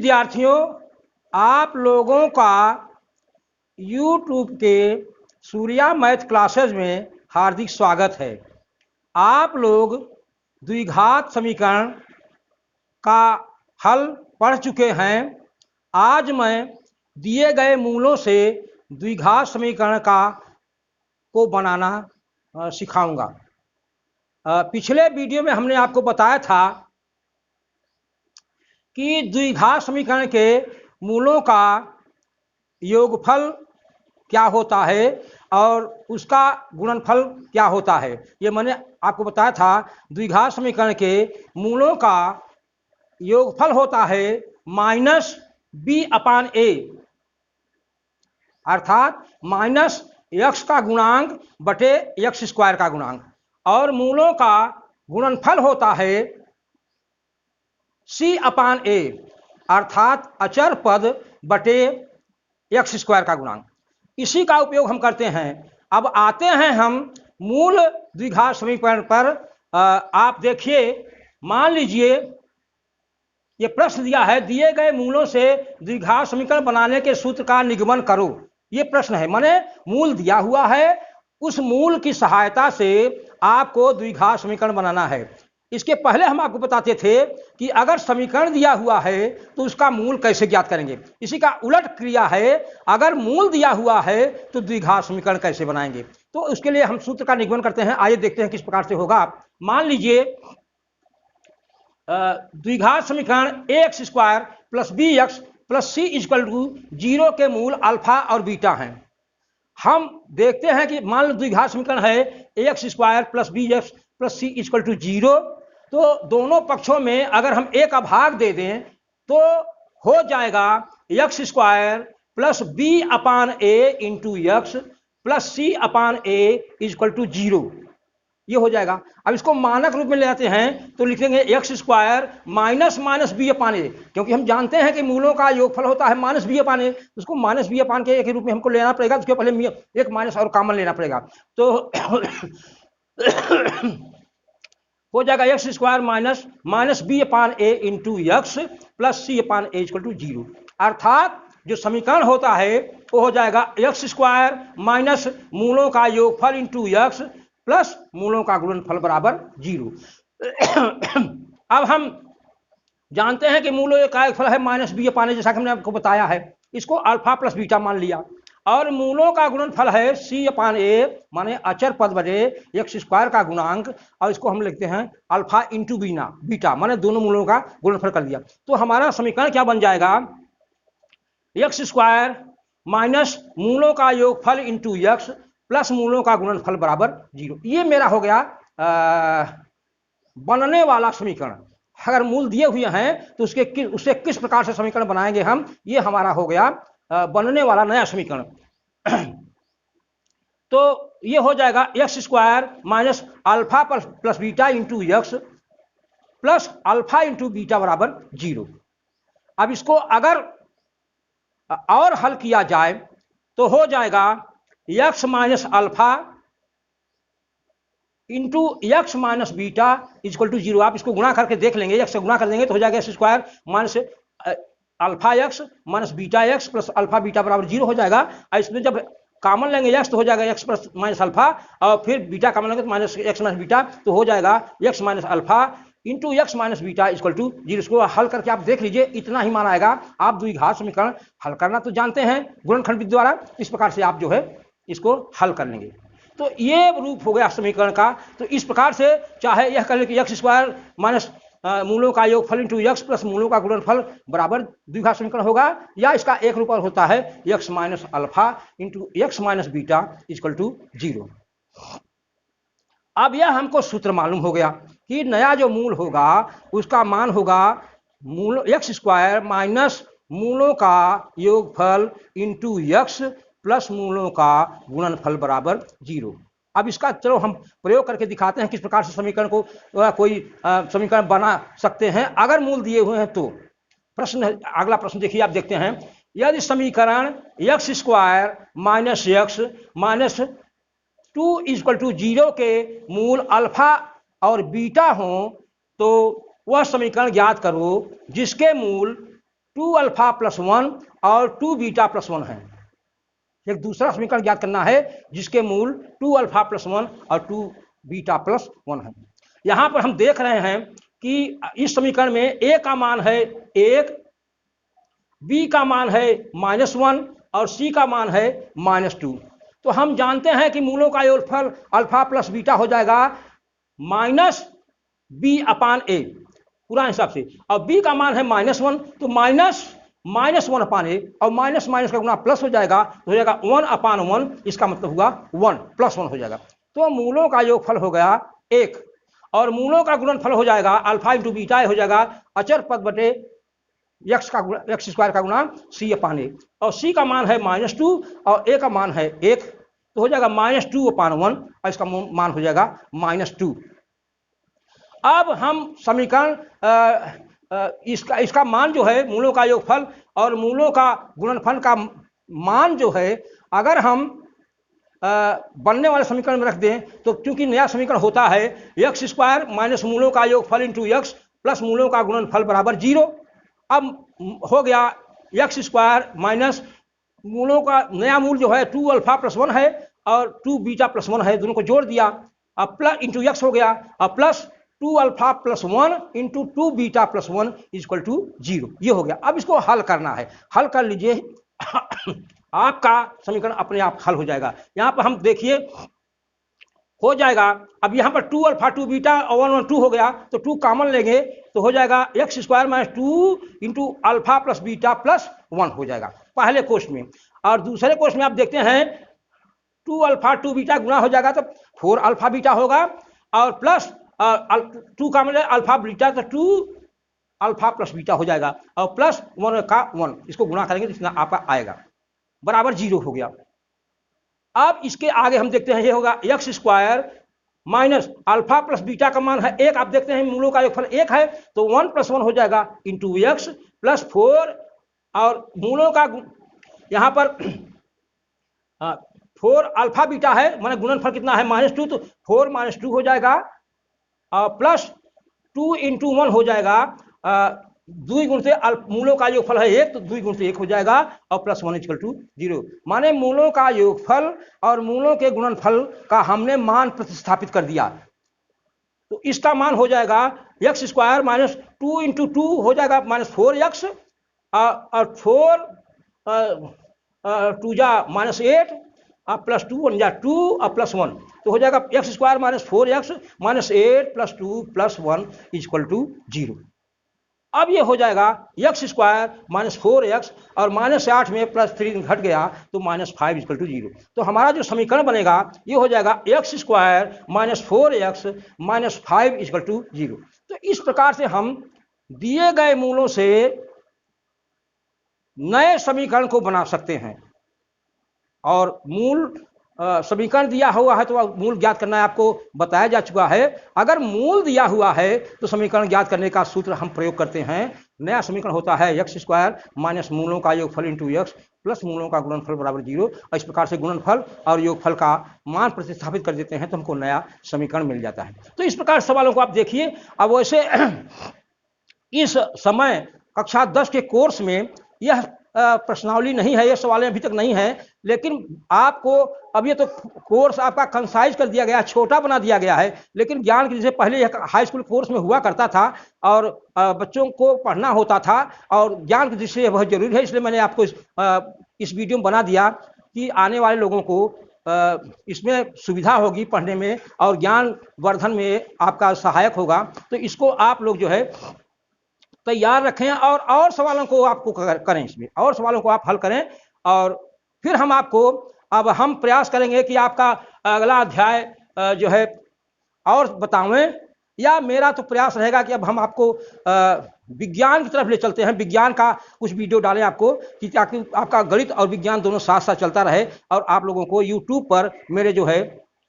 विद्यार्थियों, आप लोगों का YouTube के सूर्या मैथ क्लासेज में हार्दिक स्वागत है। आप लोग द्विघात समीकरण का हल पढ़ चुके हैं। आज मैं दिए गए मूलों से द्विघात समीकरण को बनाना सिखाऊंगा। पिछले वीडियो में हमने आपको बताया था कि द्विघात समीकरण के मूलों का योगफल क्या होता है और उसका गुणनफल क्या होता है। ये मैंने आपको बताया था। द्विघात समीकरण के मूलों का योगफल होता है माइनस बी अपान ए, अर्थात माइनस एक्स का गुणांक बटे एक्स स्क्वायर का गुणांक, और मूलों का गुणनफल होता है सी अपान ए, अर्थात अचर पद बटे एक्स स्क्वायर का गुणांक। इसी का उपयोग हम करते हैं। अब आते हैं हम मूल द्विघात समीकरण पर। आप देखिए, मान लीजिए ये प्रश्न दिया है, दिए गए मूलों से द्विघात समीकरण बनाने के सूत्र का निगमन करो। ये प्रश्न है, माने मूल दिया हुआ है, उस मूल की सहायता से आपको द्विघात समीकरण बनाना है। इसके पहले हम आपको बताते थे कि अगर समीकरण दिया हुआ है तो उसका मूल कैसे ज्ञात करेंगे। इसी का उलट क्रिया है, अगर मूल दिया हुआ है तो द्विघात समीकरण कैसे बनाएंगे। तो उसके लिए हम सूत्र का निगमन करते हैं। आइए देखते हैं किस प्रकार से होगा। मान लीजिए द्विघात समीकरण a x square plus b x plus c equal to 0 के मूल अल्फा और बीटा हैं। हम देखते हैं कि मान लो द्विघात समीकरण है a x square plus b x plus c equal to 0, तो दोनों पक्षों में अगर हम ए का भाग दे दें तो हो जाएगा X square plus B upon A into X plus C upon A equal to 0। ये हो जाएगा। अब इसको मानक रूप में ले जाते हैं तो लिखेंगे x square minus minus B upon a, क्योंकि हम जानते हैं कि मूलों का योगफल होता है माइनस बी अपान ए, उसको माइनस बी अपान के के रूप में हमको लेना पड़ेगा। उसके पहले एक माइनस और कॉमन लेना पड़ेगा, तो हो जाएगा X square minus minus B upon A into X plus C upon A equal to 0। अर्थात जो समीकरण होता है वो हो जाएगा एक्स स्क्वायर माइनस मूलों का योगफल इंटू एक्स प्लस मूलों का गुणनफल बराबर 0। अब हम जानते हैं कि मूलों का योगफल है माइनस बी अपान ए, जैसा कि हमने आपको बताया है। इसको अल्फा प्लस बीटा मान लिया, और मूलों का गुणनफल है सी अपान ए, माने अचर पद बटे एक्स स्क्वायर का गुणांक, और इसको हम लिखते हैं अल्फा इंटू बीटा, माने दोनों मूलों का गुणनफल कर दिया। तो हमारा समीकरण क्या बन जाएगा, एक्स स्क्वायर माइनस मूलों का योगफल इंटू एक्स प्लस मूलों का गुणनफल बराबर 0। ये मेरा हो गया बनने वाला समीकरण। अगर मूल दिए हुए हैं तो उससे किस प्रकार से समीकरण बनाएंगे हम, ये हमारा हो गया बनने वाला नया समीकरण। तो ये हो जाएगा X square minus alpha plus beta into X plus alpha into beta बराबर 0। अब इसको अगर और हल किया जाए तो हो जाएगा X minus alpha into X minus beta equal to 0। आप इसको गुणा करके देख लेंगे, एक्स से गुणा कर देंगे तो हो जाएगा X square minus alpha x minus beta x plus alpha beta बराबर 0 हो जाएगा। और इसमें जब कॉमन लेंगे एक्स तो हो जाएगा एक्स प्लस माइनस अल्फा, और फिर बीटा कॉमन लेंगे तो माइनस एक्स माइनस बीटा, तो हो जाएगा X minus alpha into X minus beta equal to 0। इसको हल करके आप देख लीजिए, इतना ही मान आएगा। आप द्विघात समीकरण हल करना तो जानते हैं गुणनखंड विधि द्वारा, इस प्रकार से आप जो है इसको हल कर लेंगे। तो ये रूप हो गया समीकरण का। तो इस प्रकार से चाहे यह कर ले कि एक्स स्क्वायर माइनस मूलों का योगफल इंटू एक्स प्लस मूलों का गुणनफल बराबर द्विघात समीकरण होगा, या इसका एक रूप और होता है X minus alpha into X minus beta equal to 0। अब यह हमको सूत्र मालूम हो गया कि नया जो मूल होगा उसका मान होगा मूल एक्स स्क्वायर माइनस मूलों का योगफल इंटू एक्स प्लस मूलों का गुणनफल बराबर 0। अब इसका चलो हम प्रयोग करके दिखाते हैं किस प्रकार से समीकरण को कोई समीकरण बना सकते हैं अगर मूल दिए हुए हैं। तो प्रश्न, अगला प्रश्न देखिए, आप देखते हैं, यदि समीकरण X square minus X minus 2 equal to 0 के मूल अल्फा और बीटा हों तो वह समीकरण ज्ञात करो जिसके मूल 2 अल्फा प्लस 1 और 2 बीटा प्लस 1 है। एक दूसरा समीकरण ज्ञात करना है जिसके मूल 2 अल्फा प्लस 1 और 2 बीटा प्लस 1 है। यहां पर हम देख रहे हैं कि इस समीकरण में a का मान है 1, b का मान है -1 और c का मान है -2। तो हम जानते हैं कि मूलों का योगफल अल्फा प्लस बीटा हो जाएगा -b/a पूरा हिसाब से, और b का मान है -1 तो -1/a और माइनस माइनस का गुना प्लस हो जाएगा तो हो जाएगा 1/1, इसका मतलब हुआ 1 + 1 हो जाएगा। तो मूलों का योगफल हो गया 1 और मूलों का गुणनफल हो जाएगा अल्फा इंटू बीटा हो जाएगा अचर पद बटे x स्क्वायर का गुना c/a और c का मान है -2 और a का मान है 1 तो हो जाएगा -2/1 और इसका मान हो जाएगा -2। अब हम समीकरण इसका मान जो है मूलों का योगफल और मूलों का गुणनफल का मान जो है अगर हम बनने वाले समीकरण में रख दें तो क्योंकि नया समीकरण होता है x स्क्वायर माइनस मूलों का योगफल इंटू x प्लस मूलों का गुणनफल बराबर 0। अब हो गया x स्क्वायर माइनस मूलों का नया मूल जो है 2 अल्फा प्लस 1 है और 2 बीटा प्लस 1 है, दोनों को जोड़ दिया, अब प्लस इंटू x हो गया, अब plus 2 alpha plus 1 into 2 beta plus 1 equal to 0। ये हो गया। अब इसको हल करना है, हल कर लीजिए आपका समीकरण अपने आप हल हो जाएगा। यहां पर हम देखिए हो जाएगा, अब यहां पर 2 अल्फा 2 बीटा और 1 1 2 हो गया तो 2 कॉमन लेंगे तो हो जाएगा x square minus 2 into alpha plus beta plus 1 हो जाएगा पहले क्वेश्चन में। और दूसरे क्वेश्चन में आप देखते हैं 2 अल्फा 2 बीटा गुना हो जाएगा तो 4 अल्फा बीटा होगा और प्लस 2 कॉमन अल्फा बीटा तो 2 अल्फा प्लस बीटा हो जाएगा और प्लस 1 का 1, इसको गुना करेंगे तो इतना आपका आएगा बराबर 0 हो गया। अब इसके आगे हम देखते हैं ये होगा x square minus alpha plus beta का मान है 1, आप देखते हैं मूलों का योगफल 1 है तो 1 + 1 हो जाएगा इंटू x प्लस 4 और मूलों का यहाँ पर 4 अल्फा बीटा है माने गुणनफल कितना है -2 तो 4 - 2 हो जाएगा और प्लस 2 इंटू 1 हो जाएगा 2 गुण से मूलों का योगफल है 1 तो 2 गुण से 1 हो जाएगा और प्लस 1 इक्वल टू 0। माने मूलों का योगफल और मूलों के गुणनफल का हमने मान प्रतिस्थापित कर दिया तो इसका मान हो जाएगा x स्क्वायर माइनस 2 इंटू 2 हो जाएगा -4x और 4 2 जा -8 प्लस 2 1 जा 2 और प्लस 1 तो हो जाएगा x square minus 4x minus 8 plus 2 plus 1 equal to 0। अब ये हो जाएगा x स्क्वायर माइनस 4x और -8 में प्लस 3 घट गया तो -5 इक्वल टू 0। तो हमारा जो समीकरण बनेगा ये हो जाएगा x square minus 4x minus 5 equal to 0। तो इस प्रकार से हम दिए गए मूलों से नए समीकरण को बना सकते हैं और मूल समीकरण दिया हुआ है तो मूल ज्ञात करना है, आपको बताया जा चुका है। अगर मूल दिया हुआ है तो समीकरण ज्ञात करने का सूत्र हम प्रयोग करते हैं। नया समीकरण होता है x स्क्वायर माइनस मूलों का योगफल इंटू x प्लस मूलों का गुणनफल बराबर 0 और इस प्रकार से गुणनफल और योगफल का मान प्रतिस्थापित कर देते हैं तो हमको नया समीकरण मिल जाता है। तो इस प्रकार सवालों को आप देखिए। अब वैसे इस समय कक्षा 10 के कोर्स में यह प्रश्नावली नहीं है, ये सवालें अभी तक नहीं है, लेकिन आपको अब ये तो कोर्स आपका कंसाइज कर दिया गया, छोटा बना दिया गया है, लेकिन ज्ञान की जैसे पहले यह हाई स्कूल कोर्स में हुआ करता था और बच्चों को पढ़ना होता था और ज्ञान की दृष्टि से बहुत जरूरी है, इसलिए मैंने आपको इस वीडियो में बना दिया कि आने वाले लोगों को इसमें सुविधा होगी पढ़ने में और ज्ञान वर्धन में आपका सहायक होगा। तो इसको आप लोग जो है तैयार रखें और सवालों को आपको करें, इसमें और सवालों को आप हल करें और फिर हम आपको अब हम प्रयास करेंगे कि आपका अगला अध्याय जो है और बतावें, या मेरा तो प्रयास रहेगा कि अब हम आपको विज्ञान की तरफ ले चलते हैं, विज्ञान का कुछ वीडियो डालें आपको कि ताकि आपका गणित और विज्ञान दोनों साथ साथ चलता रहे और आप लोगों को यूट्यूब पर मेरे जो है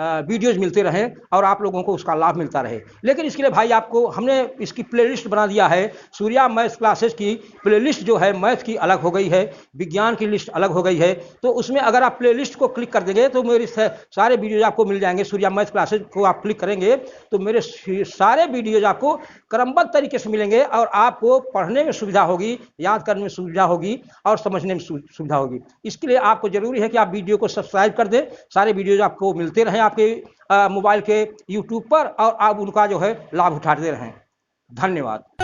वीडियोज मिलते रहें और आप लोगों को उसका लाभ मिलता रहे। लेकिन इसके लिए भाई आपको हमने इसकी प्लेलिस्ट बना दिया है। सूर्या मैथ क्लासेस की प्लेलिस्ट जो है मैथ की अलग हो गई है, विज्ञान की लिस्ट अलग हो गई है। तो उसमें अगर आप प्लेलिस्ट को क्लिक कर देंगे तो मेरे सारे वीडियोज आपको मिल जाएंगे। सूर्या मैथ क्लासेस को आप क्लिक करेंगे तो मेरे सारे वीडियोज आपको क्रमबद्ध तरीके से मिलेंगे और आपको पढ़ने में सुविधा होगी, याद करने में सुविधा होगी और समझने में सुविधा होगी। इसके लिए आपको जरूरी है कि आप वीडियो को सब्सक्राइब कर दें, सारे वीडियोज आपको मिलते रहें आपके मोबाइल के यूट्यूब पर और आप उनका जो है लाभ उठाते रहें। धन्यवाद।